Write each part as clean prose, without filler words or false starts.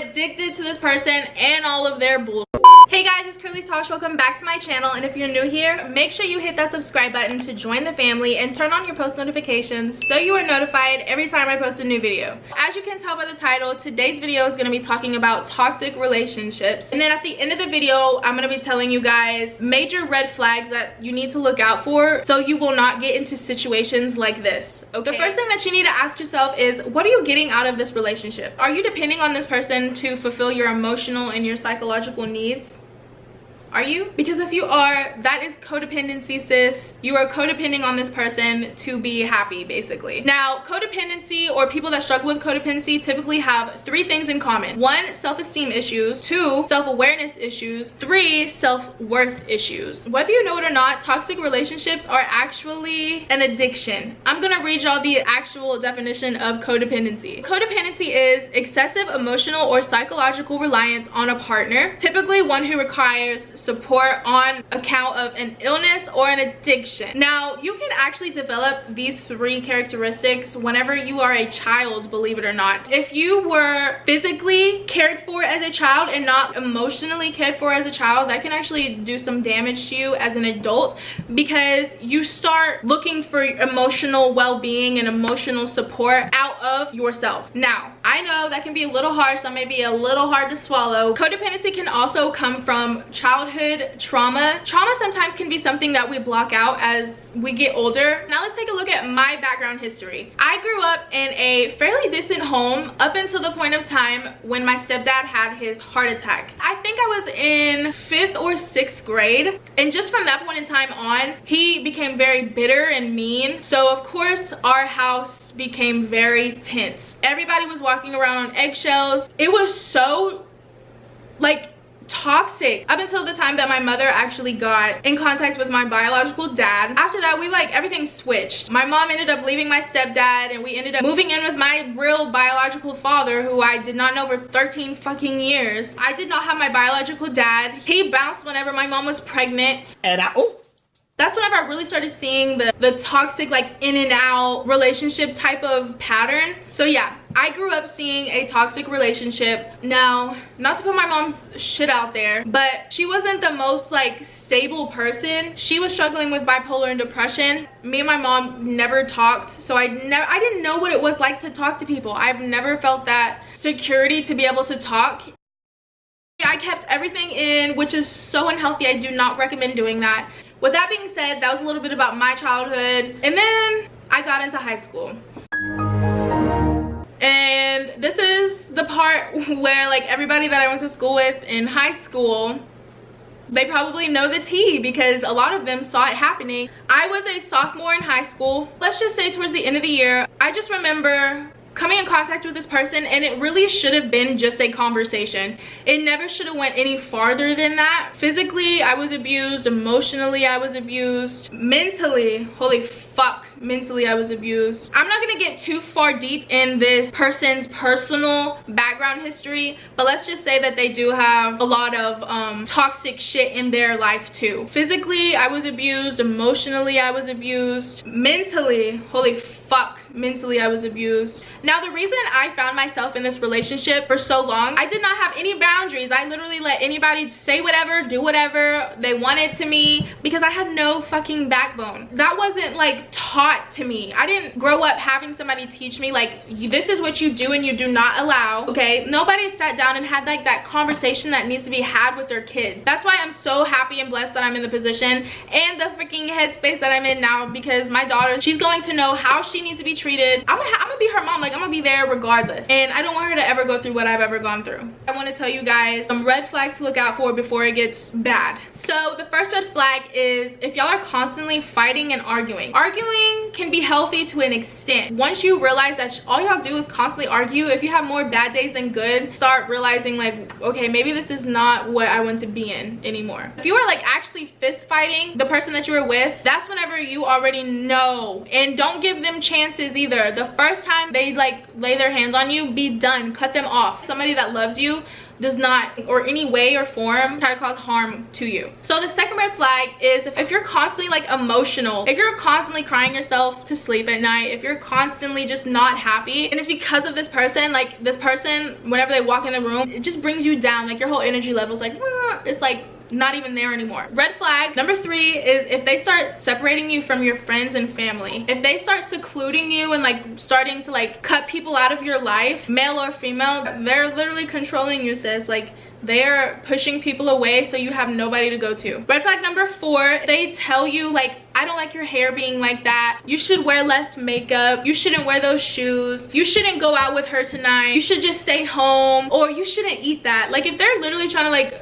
addicted to this person and all of their bull. Hey guys, it's Curlytashh. Welcome back to my channel, and if you're new here, make sure you hit that subscribe button to join the family and turn on your post notifications so you are notified every time I post a new video. As you can tell by the title, today's video is going to be talking about toxic relationships, and then at the end of the video I'm going to be telling you guys major red flags that you need to look out for so you will not get into situations like this. Okay, the first thing that you need to ask yourself is, what are you getting out of this relationship? Are you depending on this person to fulfill your emotional and your psychological needs? Are you? Because if you are, that is codependency, sis. You are codepending on this person to be happy, basically. Now, codependency, or people that struggle with codependency, typically have three things in common. 1, self-esteem issues. 2, self-awareness issues. 3, self-worth issues. Whether you know it or not, toxic relationships are actually an addiction. I'm gonna read y'all the actual definition of codependency. Codependency is excessive emotional or psychological reliance on a partner, typically one who requires support on account of an illness or an addiction. Now, you can actually develop these three characteristics whenever you are a child, believe it or not. If you were physically cared for as a child and not emotionally cared for as a child, that can actually do some damage to you as an adult, because you start looking for emotional well-being and emotional support out of yourself. Now, I know that can be a little harsh, that may be a little hard to swallow. Codependency can also come from childhood trauma. Trauma sometimes can be something that we block out as we get older. Now let's take a look at my background history. I grew up in a fairly decent home up until the point of time when my stepdad had his heart attack. I think I was in 5th or 6th grade, and just from that point in time on, he became very bitter and mean. So of course our house became very tense. Everybody was walking around on eggshells. It was so like toxic up until the time that my mother actually got in contact with my biological dad. After that, everything switched. My mom ended up leaving my stepdad, and we ended up moving in with my real biological father, who I did not know for 13 fucking years. I did not have my biological dad. He bounced whenever my mom was pregnant, and that's whenever I really started seeing the toxic, like, in and out relationship type of pattern. So yeah, I grew up seeing a toxic relationship. Now, not to put my mom's shit out there, but she wasn't the most like stable person. She was struggling with bipolar and depression. Me and my mom never talked, so I didn't know what it was like to talk to people. I've never felt that security to be able to talk. I kept everything in, which is so unhealthy. I do not recommend doing that. With that being said, that was a little bit about my childhood, and then I got into high school. And this is the part where, like, everybody that I went to school with in high school, they probably know the tea, because a lot of them saw it happening. I was a sophomore in high school. Let's just say towards the end of the year, I just remember coming in contact with this person, and it really should have been just a conversation. It never should have went any farther than that. Physically, I was abused. Emotionally, I was abused. Mentally, holy fuck, mentally I was abused. I'm not gonna get too far deep in this person's personal background history, but let's just say that they do have a lot of toxic shit in their life too. Physically, I was abused. Emotionally, I was abused. Mentally, holy fuck, mentally I was abused. Now, the reason I found myself in this relationship for so long, I did not have any boundaries. I literally let anybody say whatever, do whatever they wanted to me, because I had no fucking backbone. That wasn't like taught to me. I didn't grow up having somebody teach me, like, this is what you do and you do not allow. Okay, nobody sat down and had like that conversation that needs to be had with their kids. That's why I'm so happy and blessed that I'm in the position and the freaking headspace that I'm in now, because my daughter, she's going to know how she needs to be treated. I'm gonna be her mom. Like, I'm gonna be there regardless, and I don't want her to ever go through what I've ever gone through. I want to tell you guys some red flags to look out for before it gets bad. So the first red flag is if y'all are constantly fighting and arguing. Arguing can be healthy to an extent. Once you realize that all y'all do is constantly argue, if you have more bad days than good, start realizing like, okay, maybe this is not what I want to be in anymore. If you are like actually fist fighting the person that you were with, that's whenever you already know. And don't give them chances either. The first time they like lay their hands on you, be done. Cut them off. Somebody that loves you does not, or any way or form, try to cause harm to you. So the second red flag is if you're constantly like emotional, if you're constantly crying yourself to sleep at night, if you're constantly just not happy, and it's because of this person. Like this person, whenever they walk in the room, it just brings you down. Like your whole energy level is like, it's like not even there anymore. Red flag number 3 is if they start separating you from your friends and family. If they start secluding you and like starting to like cut people out of your life, male or female, they're literally controlling you, sis. Like they're pushing people away so you have nobody to go to. Red flag number 4, they tell you like, I don't like your hair being like that. You should wear less makeup. You shouldn't wear those shoes. You shouldn't go out with her tonight. You should just stay home. Or you shouldn't eat that. Like if they're literally trying to like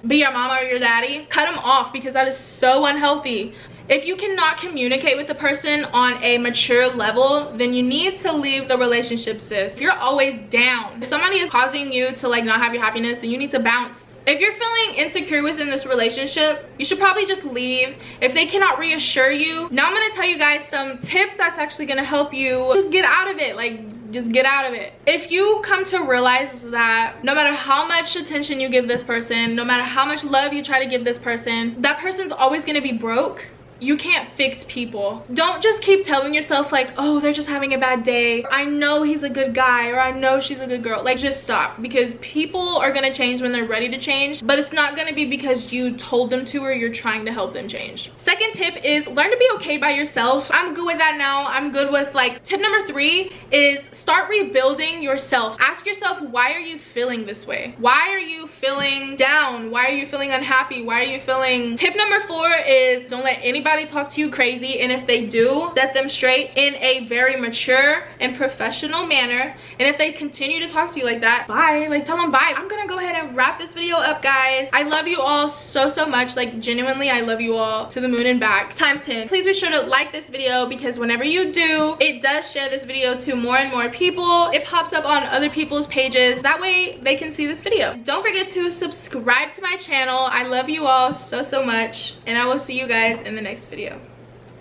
be your mama or your daddy, cut them off, because that is so unhealthy. If you cannot communicate with the person on a mature level, then you need to leave the relationship, sis. If you're always down, if somebody is causing you to like not have your happiness, then you need to bounce. If you're feeling insecure within this relationship, you should probably just leave. If they cannot reassure you, now I'm gonna tell you guys some tips that's actually gonna help you just get out of it. Like, just get out of it. If you come to realize that no matter how much attention you give this person, no matter how much love you try to give this person, that person's always gonna be broke. You can't fix people. Don't just keep telling yourself like, oh, they're just having a bad day. I know he's a good guy, or I know she's a good girl. Like, just stop, because people are gonna change when they're ready to change, but it's not gonna be because you told them to or you're trying to help them change. Second tip is learn to be okay by yourself. I'm good with that now. I'm good with like, tip number 3 is start rebuilding yourself. Ask yourself, why are you feeling this way? Why are you feeling down? Why are you feeling unhappy? Why are you feeling... Tip number 4 is don't let anybody talk to you crazy, and if they do, set them straight in a very mature and professional manner. And if they continue to talk to you like that, bye. Like, tell them bye. I'm gonna go ahead and wrap this video up, guys. I love you all so much. Like, genuinely, I love you all to the moon and back times 10. Please be sure to like this video, because whenever you do, it does share this video to more and more people. It pops up on other people's pages. That way they can see this video. Don't forget to subscribe to my channel. I love you all so much, and I will see you guys in the next video.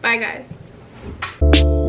Bye, guys.